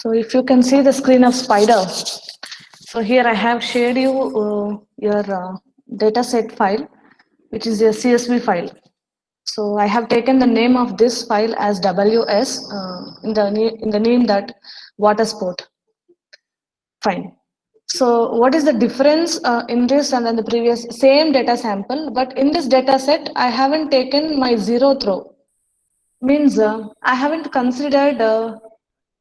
So if you can see the screen of Spider, so here I have shared you your dataset file, which is a CSV file. So I have taken the name of this file as WS in the name that water sport. Fine. So what is the difference in this and in the previous same data sample? But in this data set, I haven't taken my zeroth row. Means I haven't considered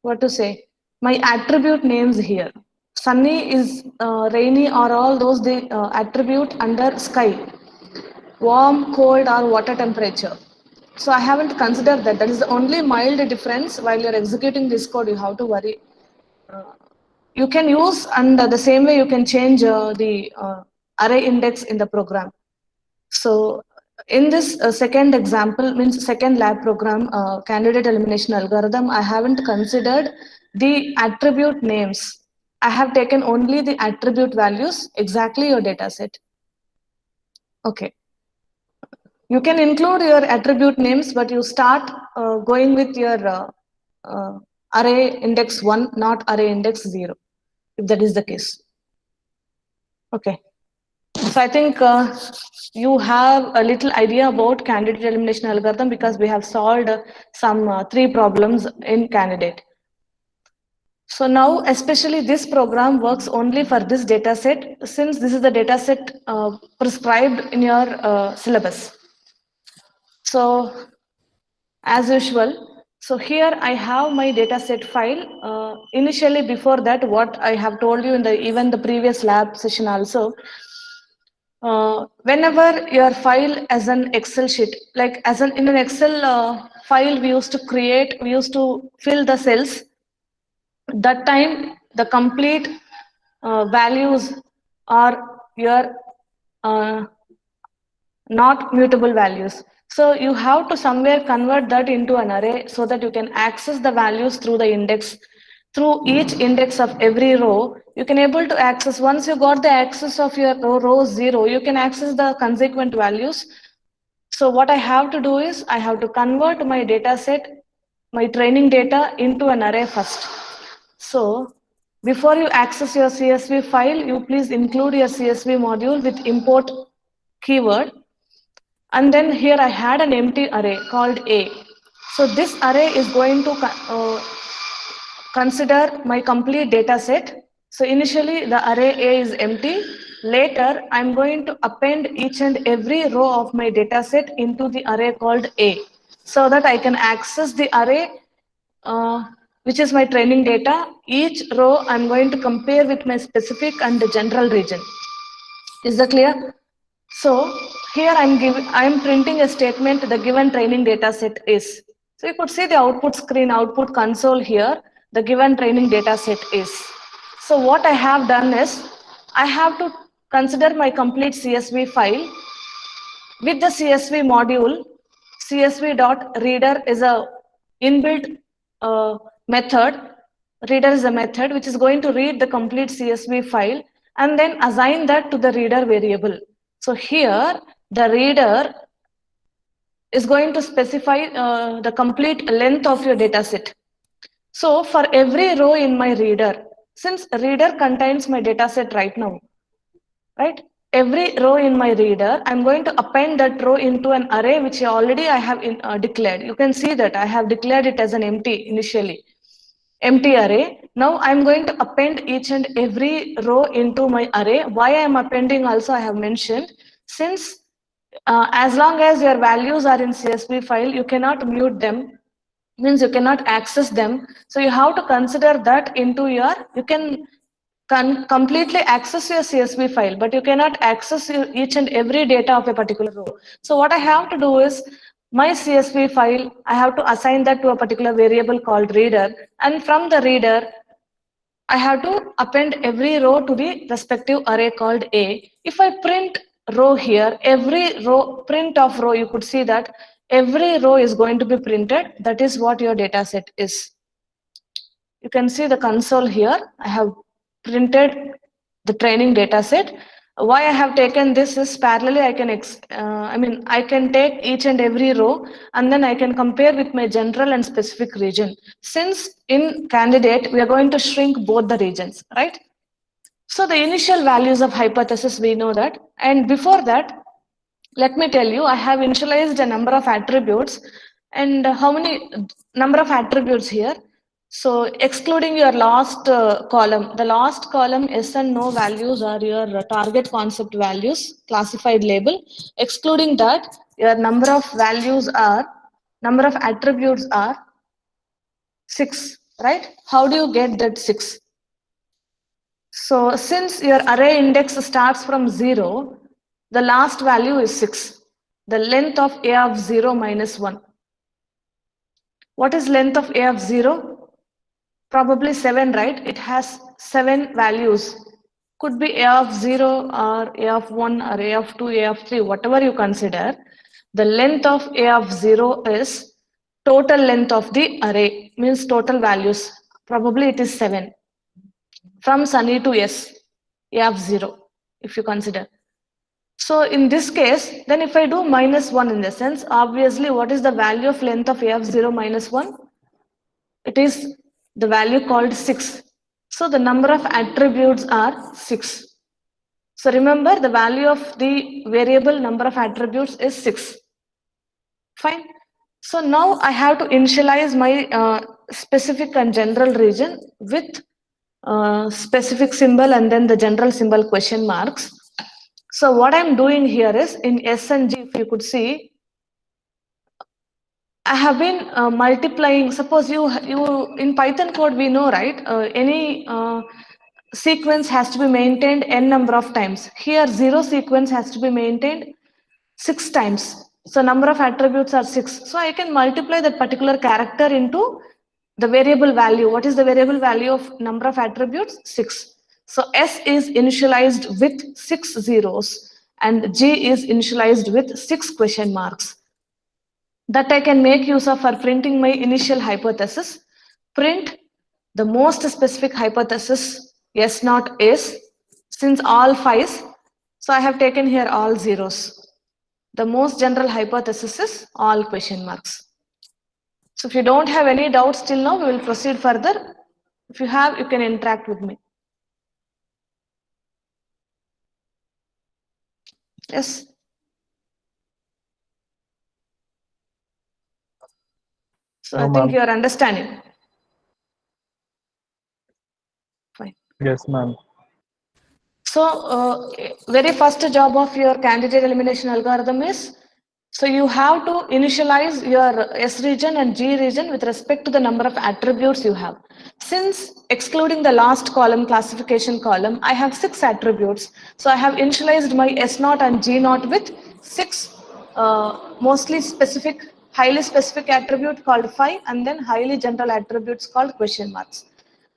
what to say my attribute names here. Sunny is rainy or all those the attribute under sky, warm, cold or water temperature. So I haven't considered that. That is the only mild difference. While you're executing this code, you have to worry. You can use, and the same way you can change the array index in the program. So in this second example, means second lab program, candidate elimination algorithm, I haven't considered the attribute names. I have taken only the attribute values, exactly your data set. Okay. You can include your attribute names, but you start going with your array index 1, not array index 0, if that is the case. Okay. So I think you have a little idea about candidate elimination algorithm because we have solved some 3 problems in candidate. So now, especially this program works only for this data set, since this is the data set prescribed in your syllabus. So as usual, so here I have my data set file. Initially, before that, what I have told you in the even the previous lab session also, whenever your file as an Excel sheet, like as an in an Excel file, we used to fill the cells. That time, the complete values are your not mutable values. So you have to somewhere convert that into an array so that you can access the values through the index. Through each index of every row, you can able to access, once you got the access of your row 0, you can access the consequent values. So what I have to do is, I have to convert my data set, my training data into an array first. So before you access your CSV file, you please include your CSV module with import keyword. And then here I had an empty array called A. So this array is going to consider my complete data set. So initially the array A is empty. Later I'm going to append each and every row of my data set into the array called A, so that I can access the array which is my training data. Each row I'm going to compare with my specific and the general region. Is that clear? So here I'm printing a statement, the given training data set is. So you could see the output screen, output console here, the given training data set is. So what I have done is, I have to consider my complete CSV file with the CSV module. CSV.reader is a inbuilt method. Reader is a method which is going to read the complete CSV file and then assign that to the reader variable. So here the reader is going to specify the complete length of your data set. So for every row in my reader, since reader contains my data set right now, right? Every row in my reader, I'm going to append that row into an array which already I have declared. You can see that I have declared it as an empty initially. Empty array. Now I'm going to append each and every row into my array. Why I'm appending also I have mentioned. Since as long as your values are in CSV file, you cannot mute them, means you cannot access them. So you have to consider that into your, you can completely access your CSV file, but you cannot access each and every data of a particular row. So what I have to do is, my CSV file, I have to assign that to a particular variable called reader, and from the reader, I have to append every row to the respective array called A. If I print row here, every row, print of row, you could see that every row is going to be printed. That is what your data set is. You can see the console here. I have printed the training data set. Why I have taken this is parallelly I can take each and every row and then I can compare with my general and specific region. Since in candidate, we are going to shrink both the regions, right? So the initial values of hypothesis, we know that. And before that, let me tell you, I have initialized a number of attributes. And how many number of attributes here? So excluding your last column, the last column yes and no values are your target concept values, classified label. Excluding that, your number of values are, number of attributes are 6, right? How do you get that 6? So since your array index starts from 0, the last value is 6. The length of A of 0 minus 1. What is length of A of 0? Probably 7, right? It has 7 values. Could be A of 0 or A of 1 or A of 2, A of 3, whatever you consider. The length of A of 0 is total length of the array, means total values. Probably it is 7. From Sunny to S, A of 0, if you consider. So in this case, then if I do minus 1 in the sense, obviously what is the value of length of A of 0 minus 1? It is the value called 6. So the number of attributes are 6. So remember the value of the variable number of attributes is 6. Fine. So now I have to initialize my specific and general region with specific symbol and then the general symbol question marks. So what I'm doing here is in S and G, if you could see, I have been multiplying. Suppose you in Python code we know, right? Any sequence has to be maintained n number of times. Here 0 sequence has to be maintained 6 times. So number of attributes are 6. So I can multiply that particular character into the variable value. What is the variable value of number of attributes? 6. So S is initialized with 6 zeros and G is initialized with 6 question marks. That I can make use of for printing my initial hypothesis. Print the most specific hypothesis S naught is, since all 5s, so I have taken here all zeros. The most general hypothesis is all question marks. So if you don't have any doubts till now, we will proceed further. If you have, you can interact with me. Yes. So No, I think ma'am. you are understanding. Fine. Yes, ma'am. So very first job of your candidate elimination algorithm is, so you have to initialize your S region and G region with respect to the number of attributes you have. Since excluding the last column, classification column, I have 6 attributes. So I have initialized my S naught and G naught with 6 mostly specific, highly specific attribute called phi and then highly general attributes called question marks.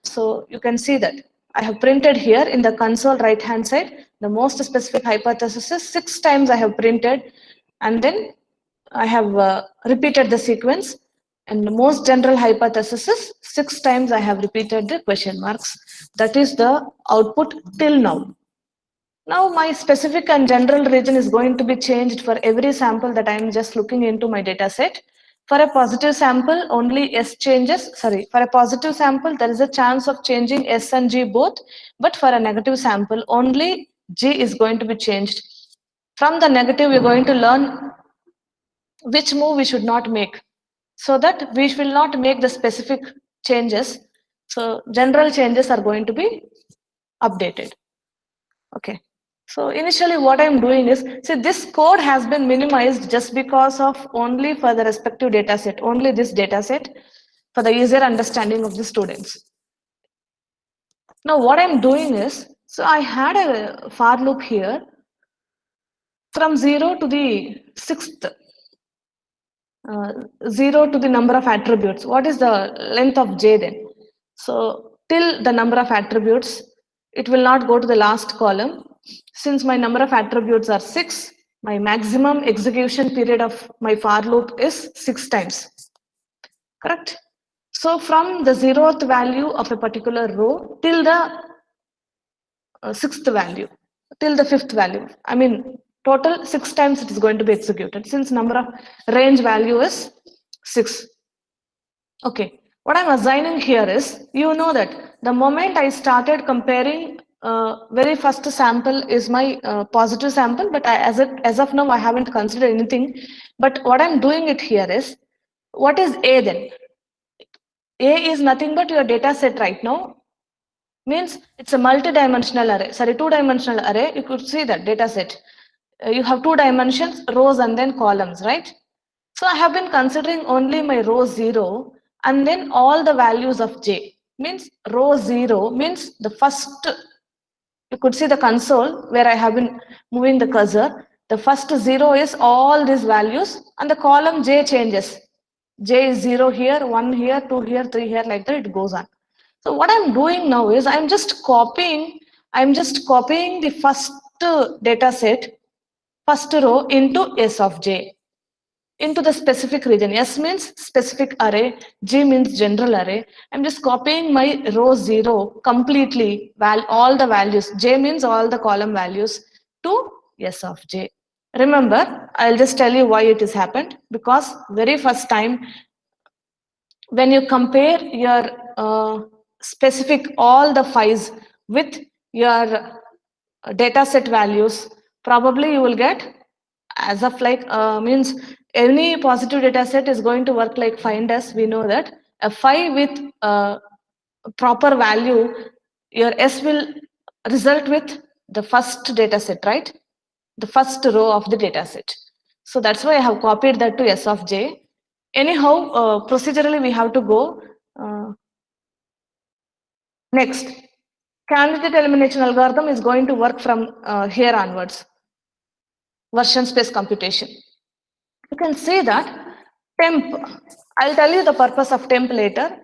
So you can see that I have printed here in the console right hand side, the most specific hypothesis is 6 times I have printed and then I have repeated the sequence, and the most general hypothesis is 6 times I have repeated the question marks. That is the output till now. Now my specific and general region is going to be changed for every sample that I am just looking into my data set. For a positive sample, only S changes. Sorry, for a positive sample, there is a chance of changing S and G both. But for a negative sample, only G is going to be changed. From the negative, we're going to learn which move we should not make, so that we will not make the specific changes. So general changes are going to be updated. Okay. So initially what I'm doing is, see, this code has been minimized just because of only for the respective data set, only this data set for the easier understanding of the students. Now what I'm doing is, so I had a for loop here from 0 to the 6th, 0 to the number of attributes. What is the length of J then? So till the number of attributes, it will not go to the last column. Since my number of attributes are 6, my maximum execution period of my for loop is 6 times. Correct? So from the 0th value of a particular row till the 6th value. till the fifth value. I mean, total 6 times it is going to be executed since number of range value is 6. Okay, what I'm assigning here is, you know that the moment I started comparing, very first sample is my positive sample, but as of now, I haven't considered anything. But what I'm doing it here is, what is A then? A is nothing but your data set right now. Means it's a multi-dimensional array. Sorry, two-dimensional array. You could see that data set. You have 2 dimensions, rows and then columns, right? So I have been considering only my row 0 and then all the values of j. Means row 0 means the first, you could see the console where I have been moving the cursor. The first 0 is all these values and the column j changes. J is 0 here, 1 here, 2 here, 3 here, like that it goes on. So what I'm doing now is I'm just copying the first data set, first row into S of j, into the specific region. S means specific array, G means general array. I'm just copying my row 0 completely, all the values. J means all the column values to S of j. Remember, I'll just tell you why it has happened. Because very first time, when you compare your specific all the files with your data set values, probably you will get as of like means any positive data set is going to work like find as. We know that a 5 with proper value, your S will result with the first data set, right? The first row of the data set. So that's why I have copied that to S of j. Anyhow, procedurally we have to go. Next, candidate elimination algorithm is going to work from here onwards. Version space computation. You can see that temp. I'll tell you the purpose of temp later.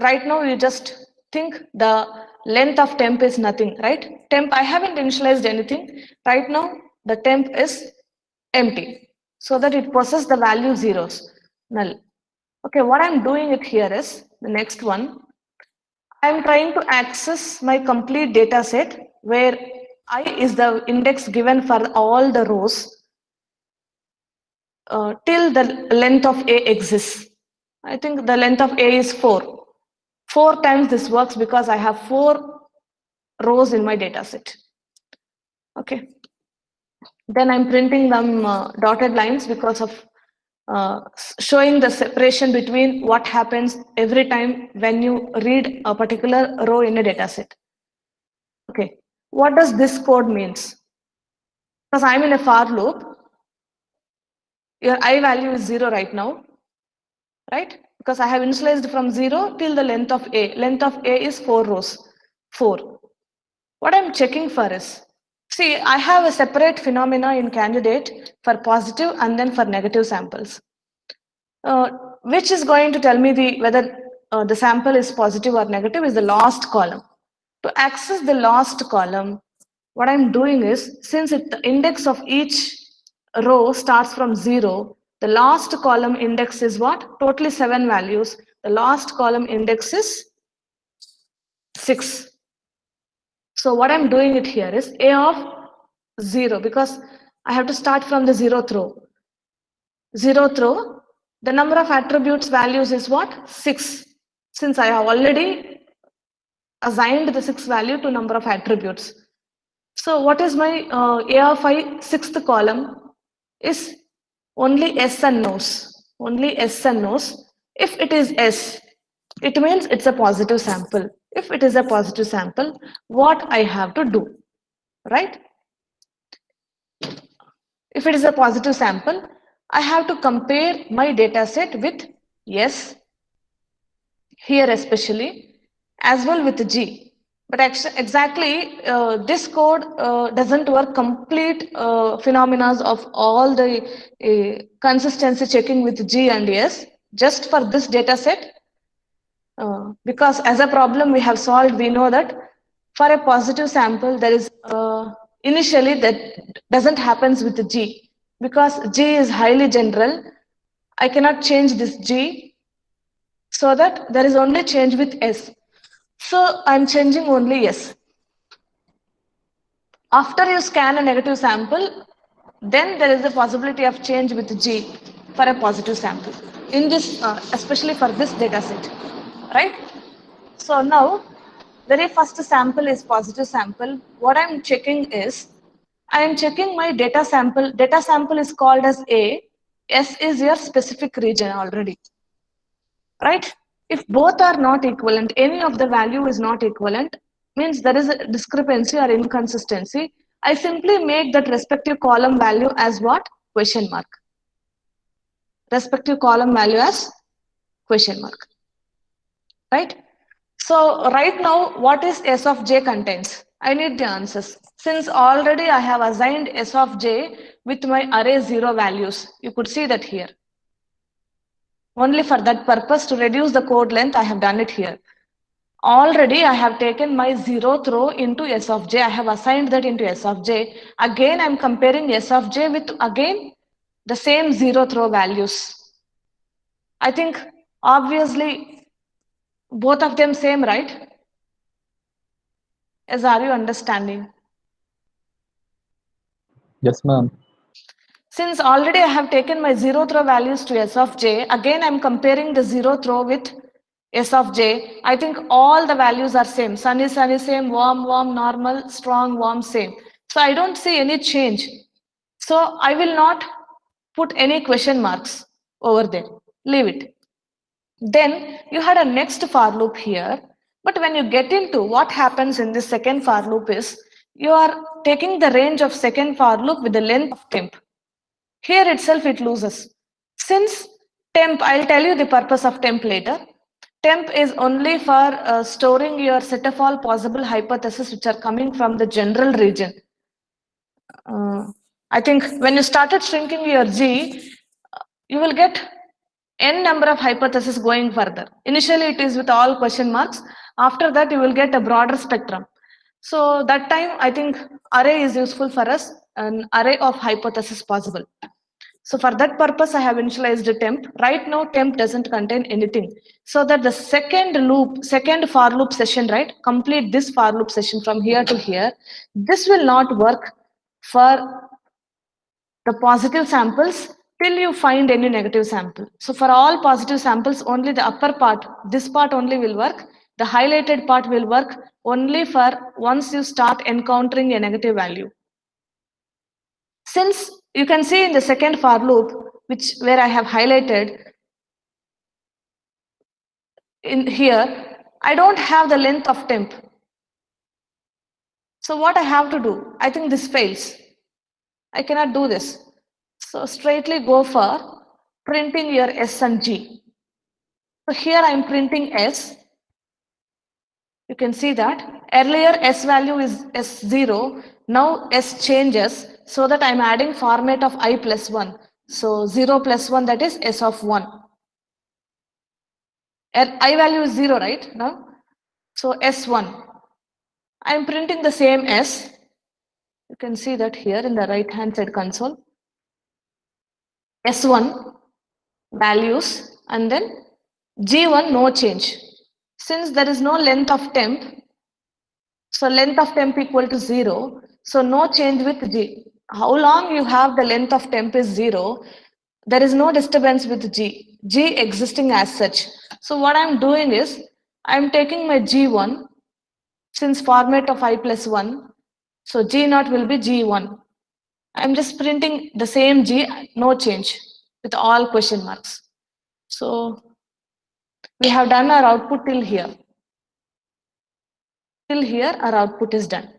Right now, you just think the length of temp is nothing, right? Temp, I haven't initialized anything. Right now, the temp is empty so that it possesses the value zeros, null. Okay, what I'm doing it here is the next one. I'm trying to access my complete data set where I is the index given for all the rows till the length of A exists. I think the length of A is 4. 4 times this works because I have 4 rows in my data set. Okay. Then I'm printing them dotted lines because of showing the separation between what happens every time when you read a particular row in a data set. Okay, what does this code means? Because I'm in a for loop, your I value is 0 right now, right? Because I have initialized from 0 till the length of A. Length of A is 4 rows, 4. What I'm checking for is, see, I have a separate phenomena in candidate for positive and then for negative samples. Which is going to tell me whether the sample is positive or negative is the last column. To access the last column, what I'm doing is, since the index of each row starts from 0, the last column index is what? Totally 7 values. The last column index is 6. So what I'm doing it here is A of 0, because I have to start from the 0th row. 0th row, the number of attributes values is what? 6. Since I have already assigned the 6 value to number of attributes. So what is my A of I 6th column is only S and no's. Only S and no's. If it is S, it means it's a positive sample. If it is a positive sample, what I have to do, right? If it is a positive sample, I have to compare my data set with S, here especially, as well with G. But exactly this code doesn't work complete phenomena of all the consistency checking with G and S, just for this data set. Because as a problem we have solved, we know that for a positive sample, there is initially that doesn't happens with the G, because G is highly general. I cannot change this G, so that there is only change with S. So I'm changing only S. After you scan a negative sample, then there is a possibility of change with G for a positive sample in this, especially for this data set, right? So now, very first sample is positive sample. What I'm checking is, I am checking my data sample. Data sample is called as A. S is your specific region already, right? If both are not equivalent, any of the value is not equivalent, means there is a discrepancy or inconsistency. I simply make that respective column value as what? Question mark. Respective column value as question mark, right? So right now, what is S of j contains? I need the answers. Since already I have assigned S of j with my array 0 values, you could see that here. Only for that purpose, to reduce the code length, I have done it here. Already I have taken my 0th row into S of j. I have assigned that into S of j. Again, I'm comparing S of j with again the same 0th row values. I think obviously both of them same, right? As are you understanding? Yes, ma'am. Since already I have taken my 0th row values to S of j, again I'm comparing the 0th row with S of j. I think all the values are same. Sunny same, warm, normal, strong, warm, same. So I don't see any change. So I will not put any question marks over there. Leave it. Then you had a next for loop here. But when you get into what happens in this second for loop is, you are taking the range of second for loop with the length of temp. Here itself it loses. Since temp, I'll tell you the purpose of temp later. Temp is only for storing your set of all possible hypotheses which are coming from the general region. I think when you started shrinking your G, you will get n number of hypotheses going further. Initially, it is with all question marks. After that, you will get a broader spectrum. So that time, I think array is useful for us, an array of hypotheses possible. So for that purpose, I have initialized a temp. Right now, temp doesn't contain anything. So that the second for loop session, right, complete this for loop session from here to here, this will not work for the positive samples till you find any negative sample. So for all positive samples, only the upper part, this part only will work. The highlighted part will work only for once you start encountering a negative value. Since you can see in the second for loop, which where I have highlighted in here, I don't have the length of temp. So what I have to do? I think this fails. I cannot do this. So straightly go for printing your S and G. So here I am printing S. You can see that earlier S value is S0. Now S changes so that I'm adding format of I plus 1. So 0 plus 1, that is S of 1. I value is 0, right? Now, so S1. I'm printing the same S. You can see that here in the right hand side console. S1 values and then G1 no change. Since there is no length of temp, so length of temp equal to 0, so no change with G. How long you have the length of temp is 0, there is no disturbance with G. G existing as such. So what I'm doing is, I'm taking my G1, since format of I plus 1, so G0 will be G1. I'm just printing the same G, no change, with all question marks. So we have done our output till here. Till here, our output is done.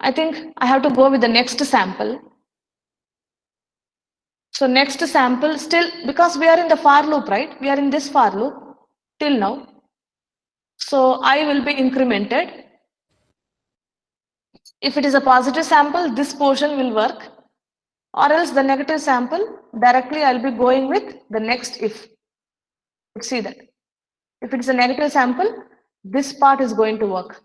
I think I have to go with the next sample. So next sample, still, because we are in the for loop, right? We are in this for loop till now. So I will be incremented. If it is a positive sample, this portion will work. Or else the negative sample, directly I'll be going with the next if. See that. If it's a negative sample, this part is going to work.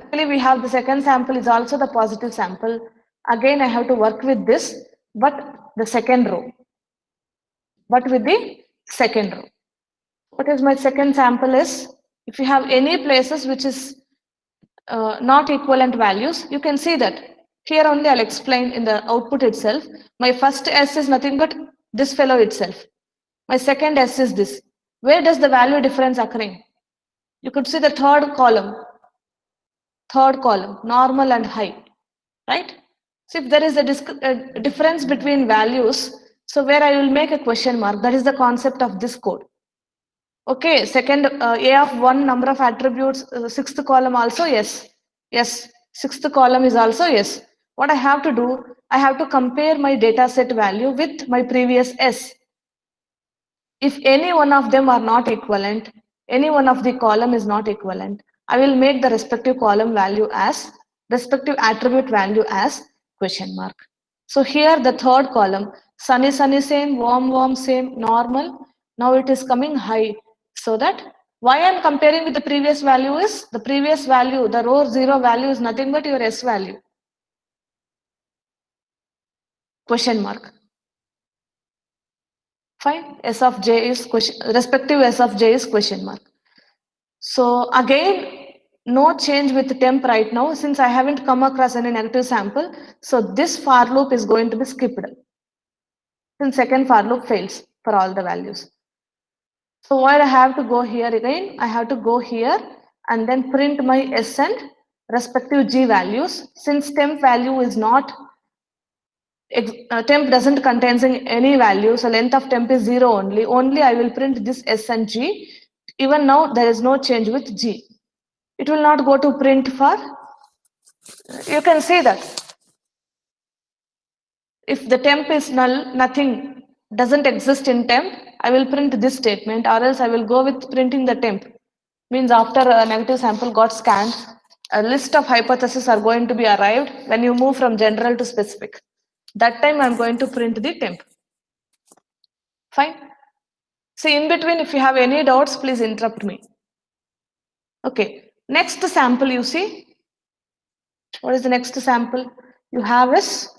Actually, we have the second sample is also the positive sample. Again, I have to work with this, but the second row. But with the second row. What is my second sample is, if you have any places which is not equivalent values, you can see that here only I'll explain in the output itself. My first S is nothing but this fellow itself. My second S is this. Where does the value difference occurring? You could see the third column, normal and high, right? So if there is a difference between values, so where I will make a question mark, that is the concept of this code. Okay, second, A of one number of attributes, sixth column also, yes. Yes, sixth column is also yes. What I have to do, I have to compare my data set value with my previous S. If any one of them are not equivalent, any one of the column is not equivalent, I will make the respective column value as, respective attribute value as question mark. So here the third column, sunny, sunny same, warm, warm same, normal. Now it is coming high. So that why I am comparing with the previous value is, the previous value, the row 0 value is nothing but your S value. Question mark. Fine. S of j is question, respective S of j is question mark. So again, no change with temp right now since I haven't come across any negative sample. So this for loop is going to be skipped. Since second for loop fails for all the values. So what I have to go here again, I have to go here and then print my S and respective G values. Since temp value is not, temp doesn't contain any value, so length of temp is 0 only. Only I will print this S and G. Even now there is no change with G. It will not go to print for, you can see that. If the temp is null, nothing doesn't exist in temp, I will print this statement, or else I will go with printing the temp. Means after a negative sample got scanned, a list of hypotheses are going to be arrived when you move from general to specific. That time I'm going to print the temp. Fine. See, in between, if you have any doubts, please interrupt me. Okay. Next sample you see. What is the next sample? You have is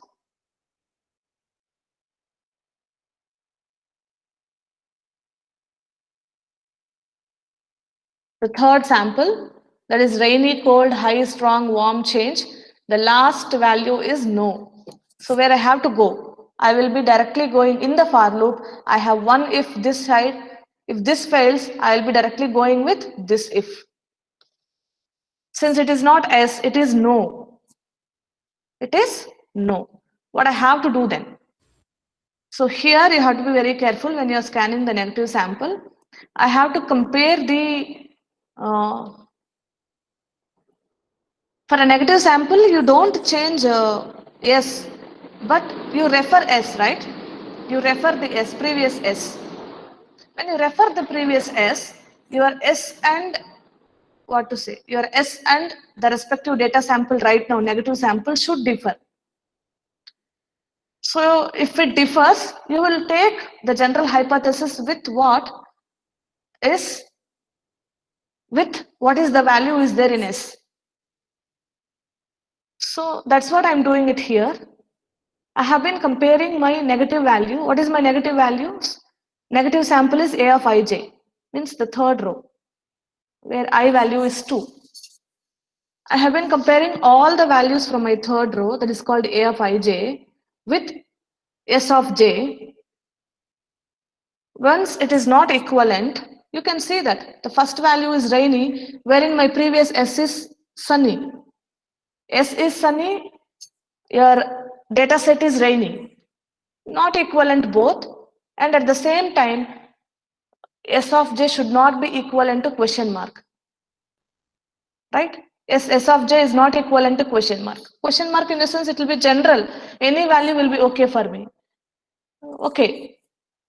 the third sample, that is rainy, cold, high, strong, warm change. The last value is no. So where I have to go, I will be directly going in the for loop. I have one if this side. If this fails, I will be directly going with this if. Since it is not S, it is no. It is no. What I have to do then? So here you have to be very careful when you are scanning the negative sample. I have to compare the for a negative sample, you don't change S, but you refer S, right? You refer the S, previous S. When you refer the previous S, your S and what to say? Your S and the respective data sample right now, negative sample should differ. So if it differs, you will take the general hypothesis with what is the value is there in S. So that's what I'm doing it here. I have been comparing my negative value. What is my negative values? Negative sample is A of ij, means the third row, where I value is 2. I have been comparing all the values from my third row, that is called A of ij, with S of j. Once it is not equivalent, you can see that the first value is rainy, wherein my previous S is sunny. S is sunny, your data set is rainy. Not equivalent both, and at the same time, S of j should not be equivalent to question mark. Right? S of j is not equivalent to question mark. Question mark in the sense it will be general. Any value will be okay for me. Okay.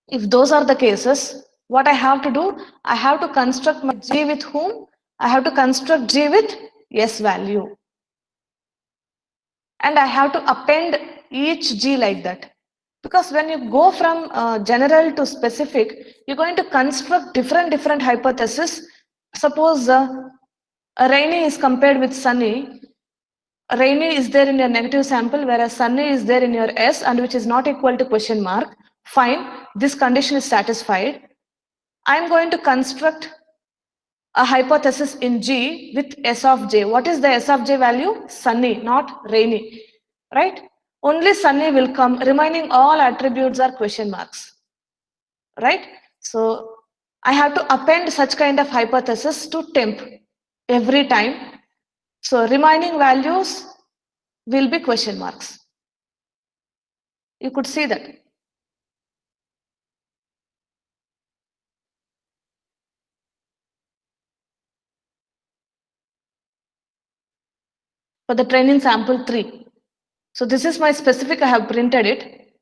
If those are the cases, what I have to do, I have to construct my G with whom? I have to construct G with S value. And I have to append each G like that. Because when you go from general to specific, you're going to construct different hypotheses. Suppose rainy is compared with sunny. Rainy is there in your negative sample, whereas sunny is there in your S, and which is not equal to question mark. Fine, this condition is satisfied. I'm going to construct a hypothesis in G with S of J. What is the S of J value? Sunny, not rainy, right? Only sunny will come. Remaining all attributes are question marks, right? So I have to append such kind of hypothesis to temp every time. So remaining values will be question marks. You could see that. For the training sample 3. So this is my specific, I have printed it.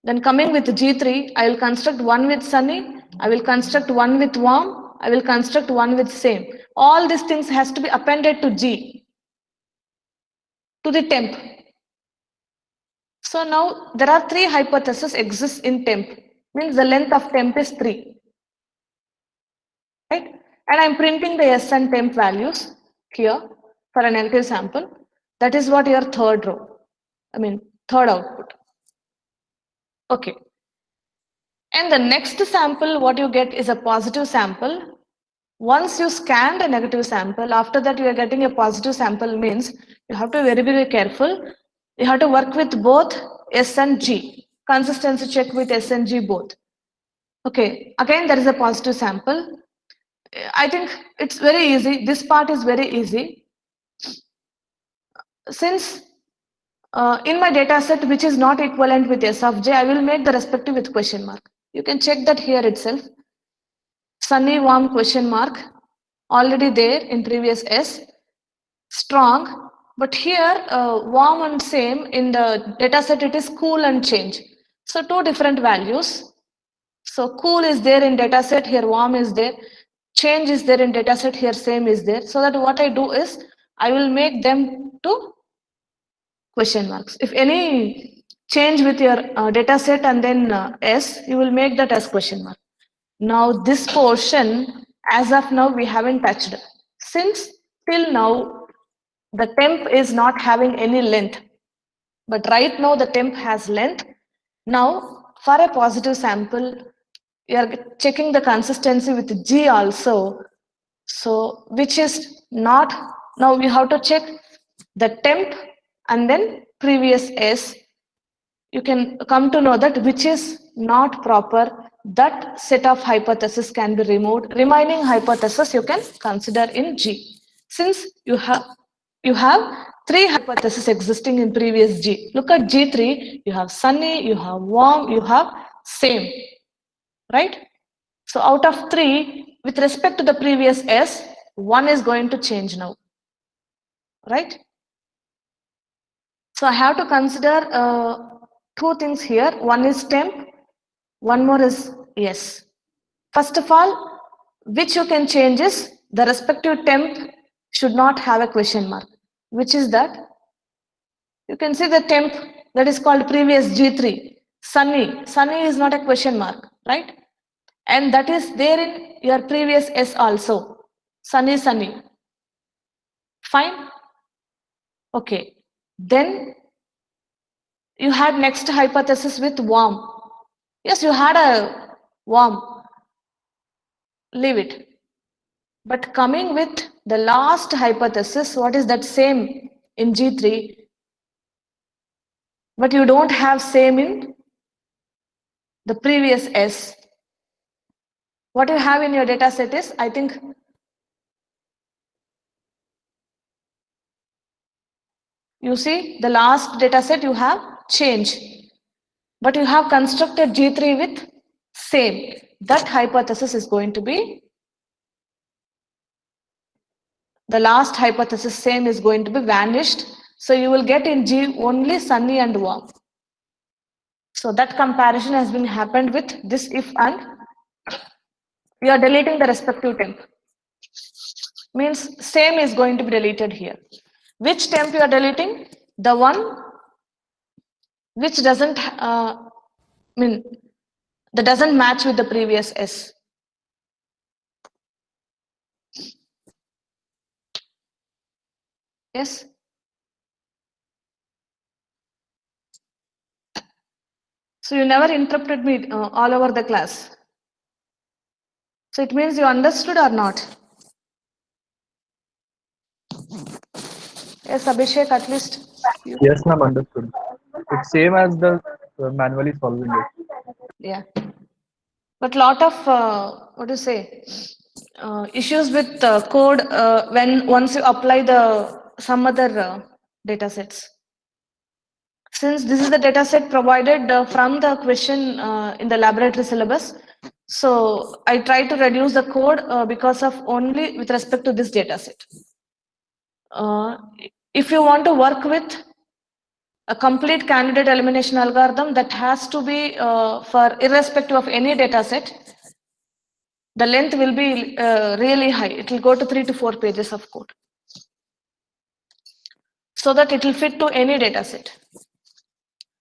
Then coming with G3, I will construct one with sunny, I will construct one with warm, I will construct one with same. All these things has to be appended to G, to the temp. So now there are 3 hypotheses exist in temp, means the length of temp is 3, right? And I'm printing the S and temp values here for an empty sample. That is what your third row, third output. Okay. And the next sample, what you get is a positive sample. Once you scan the negative sample, after that you are getting a positive sample, means you have to be very, very careful. You have to work with both S and G. Consistency check with S and G both. Okay, again there is a positive sample. I think it's very easy. This part is very easy. Since in my data set which is not equivalent with S of J, I will make the respective with question mark. You can check that here itself. Sunny, warm, question mark, already there in previous S. Strong, but here warm and same, in the data set it is cool and change. So 2 different values. So cool is there in data set, here warm is there. Change is there in data set, here same is there. So that what I do is I will make them to question marks. If any change with your data set and then S, you will make that as question mark. Now this portion, as of now, we haven't touched. Since till now, the temp is not having any length. But right now the temp has length. Now for a positive sample, you are checking the consistency with G also. So which is not, now we have to check the temp and then previous S. You can come to know that which is not proper. That set of hypothesis can be removed. Remaining hypothesis you can consider in G. Since you have 3 hypotheses existing in previous G. Look at G3, you have sunny, you have warm, you have same, right? So out of 3, with respect to the previous S, 1 is going to change now, right? So I have to consider 2 things here. One is temp, one more is yes. First of all, which you can change is the respective temp should not have a question mark. Which is that? You can see the temp that is called previous G3. Sunny. Sunny is not a question mark, right? And that is there in your previous S also. Sunny, sunny. Fine? Okay. Then you had next hypothesis with warm. Yes, you had a warm. Leave it. But coming with the last hypothesis, what is that same in G3? But you don't have same in the previous S. What you have in your data set is, I think, you see the last data set you have change. But you have constructed G3 with same. That hypothesis is going to be, the last hypothesis same is going to be vanished. So you will get in G only sunny and warm. So that comparison has been happened with this if and we are deleting the respective temp. Means same is going to be deleted here. Which temp you are deleting? The one which doesn't that doesn't match with the previous S. Yes. So you never interrupted me all over the class. So it means you understood or not? Yes, Abhishek, at least you. Yes, ma'am, understood. It's same as the manually solving it. Yeah. But lot of what do you say issues with code when once you apply the some other data sets. Since this is the data set provided from the question in the laboratory syllabus, so I try to reduce the code because of only with respect to this data set. Uh, if you want to work with a complete candidate elimination algorithm that has to be for irrespective of any data set, the length will be really high. It will go to 3 to 4 pages of code so that it will fit to any data set.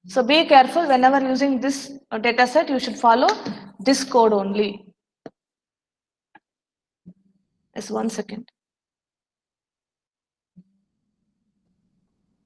So be careful whenever using this data set, you should follow this code only. Just 1 second.